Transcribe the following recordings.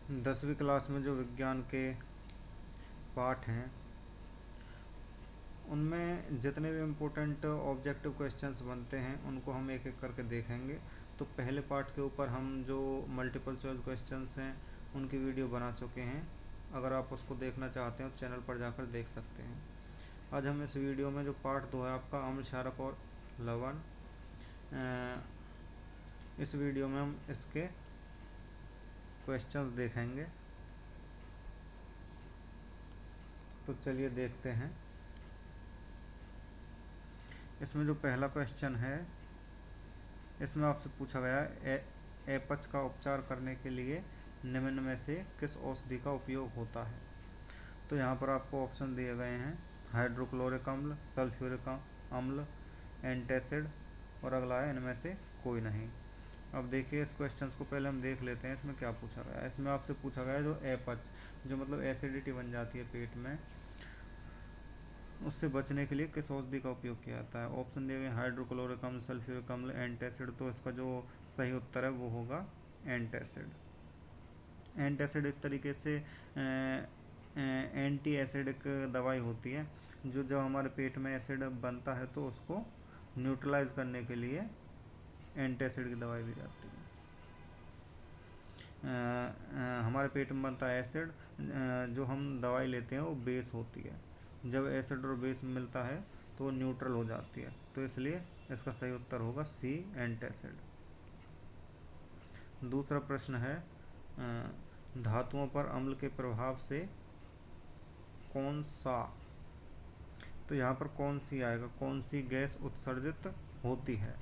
10वीं क्लास में जो विज्ञान के पाठ हैं उनमें जितने भी इम्पोर्टेंट ऑब्जेक्टिव क्वेश्चंस बनते हैं उनको हम एक एक करके देखेंगे। तो पहले पार्ट के ऊपर हम जो मल्टीपल चॉइस क्वेश्चंस हैं उनकी वीडियो बना चुके हैं। अगर आप उसको देखना चाहते हैं तो चैनल पर जाकर देख सकते हैं। आज हम इस वीडियो में जो पार्ट 2 है आपका अम्ल क्षारक और लवण, इस वीडियो में हम इसके क्वेश्चंस देखेंगे। तो चलिए देखते हैं। इसमें जो पहला क्वेश्चन है इसमें आपसे पूछा गया है अपच का उपचार करने के लिए निम्न में से किस औषधि का उपयोग होता है। तो यहाँ पर आपको ऑप्शन दिए गए हैं हाइड्रोक्लोरिक अम्ल, सल्फ्यूरिक अम्ल, एंटासिड और अगला है इनमें से कोई नहीं। अब देखिए इस क्वेश्चन को पहले हम देख लेते हैं इसमें क्या पूछा गया है। इसमें आपसे पूछा गया है जो अपच, जो मतलब एसिडिटी बन जाती है पेट में, उससे बचने के लिए किस औषधि का उपयोग किया जाता है। ऑप्शन दिए गए हाइड्रोक्लोरिक अम्ल, सल्फ्यूरिक अम्ल, एंटासिड। तो इसका जो सही उत्तर है वो होगा एंटासिड। एंटासिड एक तरीके से एंटी एसिडिक दवाई होती है जो जब हमारे पेट में एसिड बनता है तो उसको न्यूट्रलाइज करने के लिए एंटासिड की दवाई दी जाती है। हमारे पेट में बनता है एसिड, जो हम दवाई लेते हैं वो बेस होती है। जब एसिड और बेस मिलता है तो वो न्यूट्रल हो जाती है, तो इसलिए इसका सही उत्तर होगा सी, एंटासिड। दूसरा प्रश्न है धातुओं पर अम्ल के प्रभाव से कौन सा, तो यहाँ पर कौन सी आएगा, कौन सी गैस उत्सर्जित होती है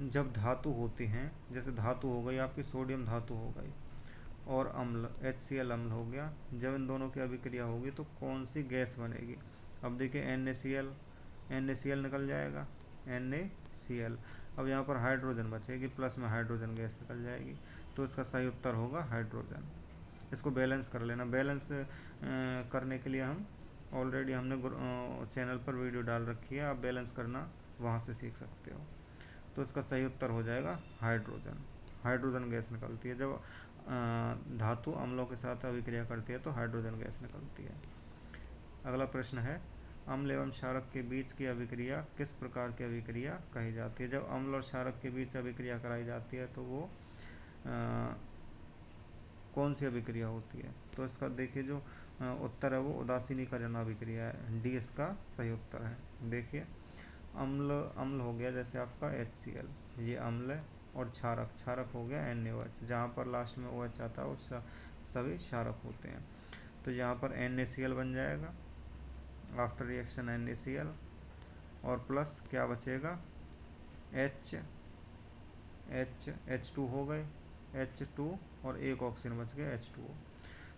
जब धातु होती हैं। जैसे धातु हो गई आपकी सोडियम धातु हो गई और अम्ल HCl अम्ल हो गया, जब इन दोनों की अभिक्रिया होगी तो कौन सी गैस बनेगी। अब देखिए NaCl निकल जाएगा, NaCl। अब यहाँ पर हाइड्रोजन बचेगी, प्लस में हाइड्रोजन गैस निकल जाएगी, तो इसका सही उत्तर होगा हाइड्रोजन। इसको बैलेंस कर लेना। बैलेंस करने के लिए हम ऑलरेडी हमने चैनल पर वीडियो डाल रखी है, आप बैलेंस करना वहाँ से सीख सकते हो। तो इसका सही उत्तर हो जाएगा हाइड्रोजन। हाइड्रोजन गैस निकलती है जब धातु अम्लों के साथ अभिक्रिया करती है तो हाइड्रोजन गैस निकलती है। अगला प्रश्न है अम्ल एवं क्षारक के बीच की अभिक्रिया किस प्रकार की अभिक्रिया कही जाती है। जब अम्ल और क्षारक के बीच अभिक्रिया कराई जाती है तो वो कौन सी अभिक्रिया होती है। तो इसका देखिए जो उत्तर है वो उदासीनीकरण अभिक्रिया है, डी इसका सही उत्तर है। देखिए अम्ल अम्ल हो गया जैसे आपका HCl, ये अम्ल है, और क्षारक हो गया NaOH, जहाँ पर लास्ट में OH आता है वो सभी क्षारक होते हैं। तो यहाँ पर NaCl बन जाएगा आफ्टर रिएक्शन NaCl, और प्लस क्या बचेगा H2 हो गए, H2 और एक ऑक्सीजन बच गया H2O।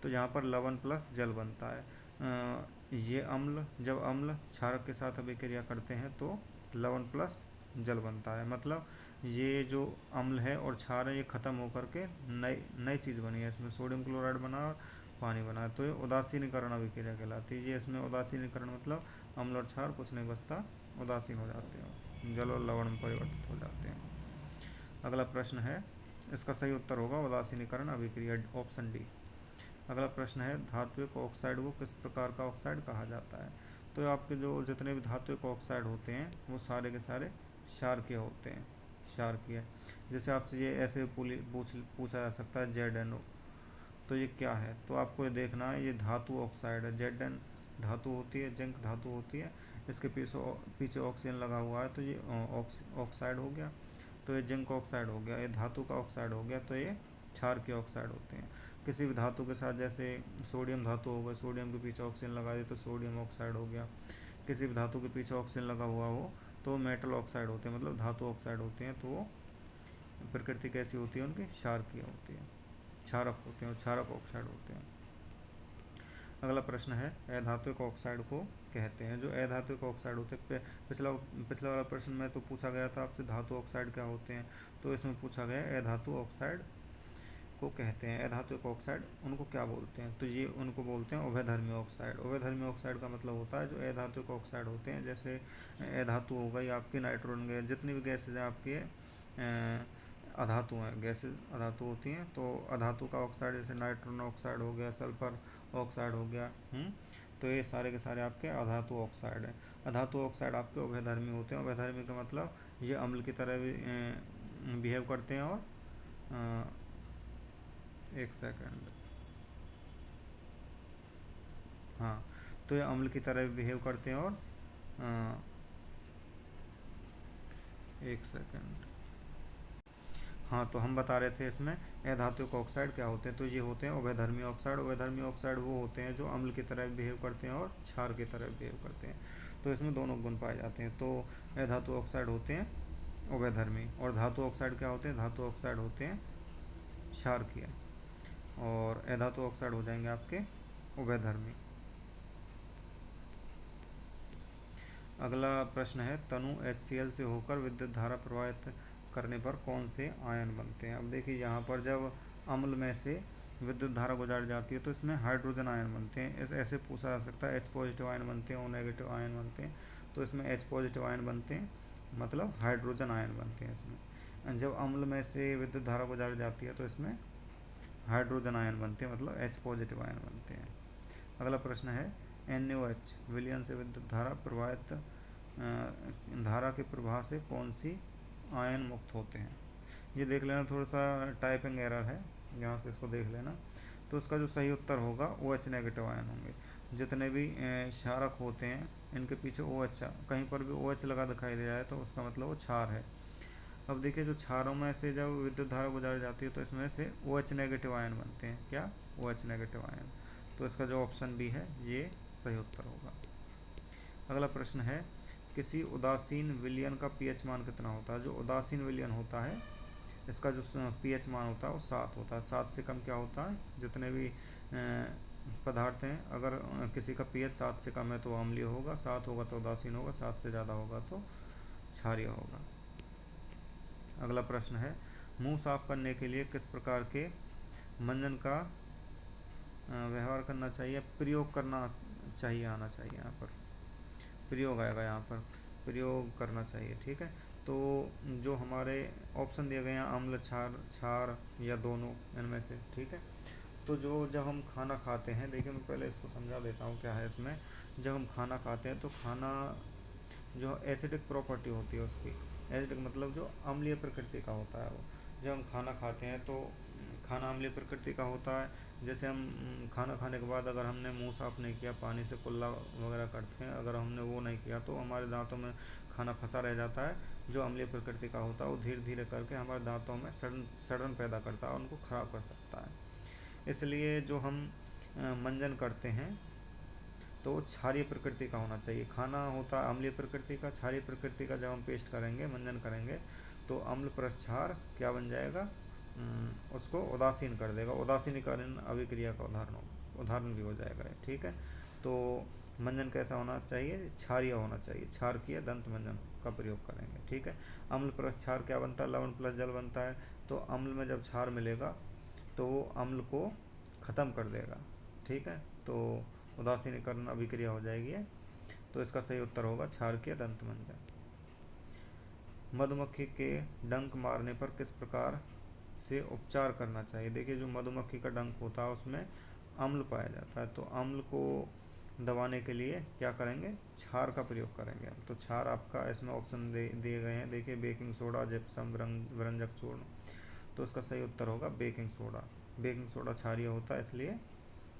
तो यहाँ पर लवण प्लस जल बनता है। ये अम्ल, जब अम्ल क्षारक के साथ अभिक्रिया करते हैं तो लवण प्लस जल बनता है। मतलब ये जो अम्ल है और क्षार है ये ख़त्म होकर के नई नई चीज़ बनी है, इसमें सोडियम क्लोराइड बना और पानी बना, तो ये उदासीनीकरण अभिक्रिया कहलाती है। ये इसमें उदासीनीकरण मतलब अम्ल और क्षार कुछ नहीं बचता, उदासीन हो जाते हैं, जल और लवण में परिवर्तित हो जाते हैं। अगला प्रश्न है, इसका सही उत्तर होगा उदासीनीकरण अभिक्रिया, ऑप्शन डी। अगला प्रश्न है धात्विक ऑक्साइड को किस प्रकार का ऑक्साइड कहा जाता है। तो आपके जो जितने भी धात्विक ऑक्साइड होते हैं वो सारे के सारे क्षारकीय होते हैं, क्षारकीय। जैसे आपसे ये ऐसे पूछा जा सकता है ZnO, तो ये क्या है। तो आपको ये देखना है, ये धातु ऑक्साइड है। Zn धातु होती है, जिंक धातु होती है, इसके पीछे ऑक्सीजन लगा हुआ है तो ये ऑक्साइड हो गया। तो ये जिंक ऑक्साइड हो गया, ये धातु का ऑक्साइड हो गया, तो ये क्षारकीय ऑक्साइड होते हैं। किसी भी धातु के साथ जैसे सोडियम धातु हो गया, सोडियम के पीछे ऑक्सीजन लगा दे तो सोडियम ऑक्साइड हो गया। किसी भी धातु के पीछे ऑक्सीजन लगा हुआ हो तो मेटल ऑक्साइड होते हैं, मतलब धातु ऑक्साइड होते हैं। तो वो प्रकृति कैसी होती है उनकी, क्षारकीय होती है, क्षारक होते हैं, क्षारक ऑक्साइड होते हैं। अगला प्रश्न है अधात्विक ऑक्साइड को कहते हैं। जो अधात्विक ऑक्साइड होते हैं, पिछला वाला प्रश्न में तो पूछा गया था आपसे धातु ऑक्साइड क्या होते हैं, तो इसमें पूछा गया अधातु ऑक्साइड को कहते हैं। अधात्विक ऑक्साइड उनको क्या बोलते हैं, तो ये उनको बोलते हैं उभयधर्मी ऑक्साइड। उभयधर्मी ऑक्साइड का मतलब होता है जो अधात्विक ऑक्साइड होते हैं, जैसे अधातु हो गई आपकी नाइट्रोजन गैस, जितनी भी गैसेज हैं आपकी अधातु हैं, गैसेज अधातु होती हैं, तो अधातु का ऑक्साइड जैसे नाइट्रोजन ऑक्साइड हो गया, सल्फर ऑक्साइड हो गया। तो ये सारे के सारे आपके अधातु ऑक्साइड हैं। अधातु ऑक्साइड आपके उभयधर्मी होते हैं। उभयधर्मी का मतलब ये अम्ल की तरह भी बिहेव करते हैं और एक सेकंड, हाँ, तो ये अम्ल की तरह भी बिहेव करते हैं और एक सेकंड, हाँ, तो हम बता रहे थे इसमें अधातुक ऑक्साइड क्या होते हैं, तो ये होते हैं उभयधर्मी ऑक्साइड। उभयधर्मी ऑक्साइड वो होते हैं जो अम्ल की तरह बिहेव करते हैं और क्षार की तरह बिहेव करते हैं, तो इसमें दोनों गुण पाए जाते हैं। तो अधातु ऑक्साइड होते हैं उभयधर्मी, और धातु ऑक्साइड क्या होते हैं, धातु ऑक्साइड होते हैं क्षारकीय, और अधातु ऑक्साइड हो जाएंगे आपके उभयधर्मी। अगला प्रश्न है, तनु HCl से होकर विद्युत धारा प्रवाहित करने पर कौन से आयन बनते हैं। अब देखिए यहाँ पर जब अम्ल में से विद्युत धारा गुजर जाती है तो इसमें हाइड्रोजन आयन बनते हैं। ऐसे पूछा जा सकता है H पॉजिटिव आयन बनते हैं, O नेगेटिव आयन बनते हैं, तो इसमें H पॉजिटिव आयन बनते हैं, मतलब हाइड्रोजन आयन बनते हैं इसमें। जब अम्ल में से विद्युत धारा गुजर जाती है तो इसमें हाइड्रोजन आयन बनते हैं, मतलब H पॉजिटिव आयन बनते हैं। अगला प्रश्न है, NaOH विलयन से विद्युत धारा प्रवाहित धारा के प्रवाह से कौन सी आयन मुक्त होते हैं। ये देख लेना, थोड़ा सा टाइपिंग एरर है, यहाँ से इसको देख लेना। तो इसका जो सही उत्तर होगा OH नेगेटिव आयन होंगे। जितने भी क्षारक होते हैं इनके पीछे OH, कहीं पर भी OH लगा दिखाई दे जाए तो उसका मतलब वो क्षार है। अब देखिए जो क्षारों में से जब विद्युत धारा गुजर जाती है तो इसमें से OH नेगेटिव आयन बनते हैं। क्या? OH negative ion. तो इसका जो ऑप्शन बी है ये सही उत्तर होगा। अगला प्रश्न है, किसी उदासीन विलयन का पीएच मान कितना होता है। जो उदासीन विलयन होता है इसका जो पीएच मान होता है वो 7 होता है। 7 से कम क्या होता है, जितने भी पदार्थ हैं, अगर किसी का पीएच 7 से कम है तो अम्लीय होगा, 7 होगा तो उदासीन होगा, 7 से ज़्यादा होगा तो क्षारीय होगा। अगला प्रश्न है, मुंह साफ करने के लिए किस प्रकार के मंजन का व्यवहार करना चाहिए, प्रयोग करना चाहिए, आना चाहिए, यहाँ पर प्रयोग आएगा, यहाँ पर प्रयोग करना चाहिए। ठीक है, तो जो हमारे ऑप्शन दिए गए हैं अम्ल, क्षार, क्षार या दोनों इनमें से। ठीक है, तो जो जब हम खाना खाते हैं, देखिए मैं पहले इसको समझा देता हूँ क्या है इसमें। जब हम खाना खाते हैं तो खाना जो एसिडिक प्रॉपर्टी होती है उसकी, एसिडिक मतलब जो अम्लीय प्रकृति का होता है वो। जब हम खाना खाते हैं तो खाना अम्लीय प्रकृति का होता है। जैसे हम खाना खाने के बाद अगर हमने मुंह साफ़ नहीं किया, पानी से कुल्ला वगैरह करते हैं, अगर हमने वो नहीं किया तो हमारे दांतों में खाना फंसा रह जाता है, जो अम्लीय प्रकृति का होता है वो धीरे धीरे करके हमारे दांतों में सड़न पैदा करता है और उनको ख़राब कर सकता है। इसलिए जो हम मंजन करते हैं तो क्षारीय प्रकृति का होना चाहिए। खाना होता है अम्लीय प्रकृति का, क्षारीय प्रकृति का जब हम पेस्ट करेंगे, मंजन करेंगे, तो अम्ल प्लस क्षार क्या बन जाएगा, उसको उदासीन कर देगा। उदासीनीकरण अभिक्रिया का उदाहरण भी हो जाएगा। ठीक है, तो मंजन कैसा होना चाहिए, क्षारीय होना चाहिए, क्षारकीय दंत मंजन का प्रयोग करेंगे। ठीक है, अम्ल प्लस क्षार क्या बनता है, लवण प्लस जल बनता है। तो अम्ल में जब क्षार मिलेगा तो वो अम्ल को ख़त्म कर देगा। ठीक है, तो उदासीनीकरण अभिक्रिया हो जाएगी है। तो इसका सही उत्तर होगा क्षारकीय दंत मंजन। मधुमक्खी के डंक मारने पर किस प्रकार से उपचार करना चाहिए। देखिए जो मधुमक्खी का डंक होता है उसमें अम्ल पाया जाता है, तो अम्ल को दबाने के लिए क्या करेंगे, क्षार का प्रयोग करेंगे। तो क्षार आपका इसमें ऑप्शन दिए गए हैं, देखिए बेकिंग सोडा, जिप्सम, व्यंजक चूर्ण। तो इसका सही उत्तर होगा बेकिंग सोडा। बेकिंग सोडा क्षारीय होता है, इसलिए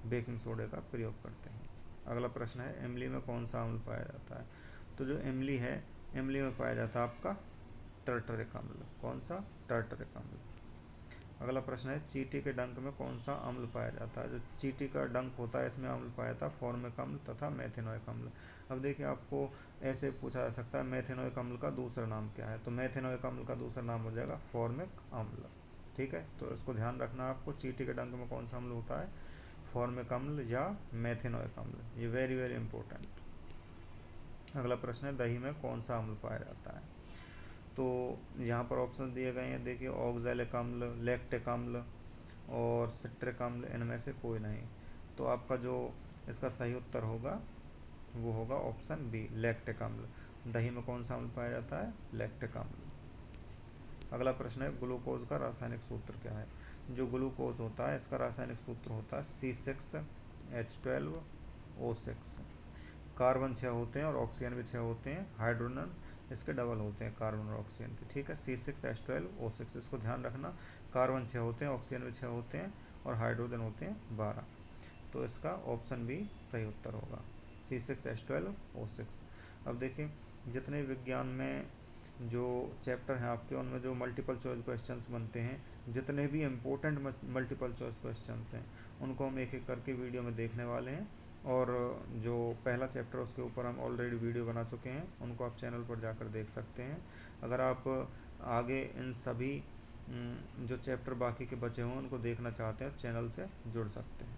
बेकिंग सोडे का प्रयोग करते हैं। अगला प्रश्न है, इमली में कौन सा अम्ल पाया जाता है। तो जो इमली है, इमली में पाया जाता है आपका टर्टरिक अम्ल। कौन सा, टर्टरिक अम्ल। अगला प्रश्न है, चींटी के डंक में कौन सा अम्ल पाया जाता है। जो चींटी का डंक होता है इसमें अम्ल पाया जाता है फॉर्मिक अम्ल तथा मेथेनोइक अम्ल। अब देखिए आपको ऐसे पूछा जा सकता है मेथेनोइक अम्ल का दूसरा नाम क्या है, तो मेथेनोइक अम्ल का दूसरा नाम हो जाएगा फॉर्मिक अम्ल। ठीक है, तो इसको ध्यान रखना आपको, चींटी के डंक में कौन सा अम्ल होता है, फॉर्मिक अम्ल या मेथेनोइक अम्ल, ये वेरी वेरी इंपॉर्टेंट। अगला प्रश्न है, दही में कौन सा अम्ल पाया जाता है। तो यहाँ पर ऑप्शन दिए गए हैं, देखिए ऑक्सैलिक अम्ल, लैक्टिक अम्ल और सिट्रिक अम्ल, इनमें से कोई नहीं। तो आपका जो इसका सही उत्तर होगा वो होगा ऑप्शन बी, लैक्टिक अम्ल। दही में कौन सा अम्ल पाया जाता है, लैक्टिक अम्ल। अगला प्रश्न है ग्लूकोज का रासायनिक सूत्र क्या है। जो ग्लूकोज होता है इसका रासायनिक सूत्र होता है C6H12O6। कार्बन 6 होते हैं और ऑक्सीजन भी 6 होते हैं, हाइड्रोजन इसके डबल होते हैं कार्बन और ऑक्सीजन के, ठीक है। C6H12O6 इसको ध्यान रखना, कार्बन 6 होते हैं, ऑक्सीजन भी 6 होते हैं और हाइड्रोजन होते हैं 12। तो इसका ऑप्शन बी सही उत्तर होगा, C6H12O6। अब देखिए जितने विज्ञान में जो चैप्टर हैं आपके उनमें जो मल्टीपल चॉइस क्वेश्चंस बनते हैं, जितने भी इम्पोर्टेंट मल्टीपल चॉइस क्वेश्चंस हैं उनको हम एक एक करके वीडियो में देखने वाले हैं। और जो पहला चैप्टर उसके ऊपर हम ऑलरेडी वीडियो बना चुके हैं, उनको आप चैनल पर जाकर देख सकते हैं। अगर आप आगे इन सभी जो चैप्टर बाकी के बचे हों उनको देखना चाहते हैं चैनल से जुड़ सकते हैं।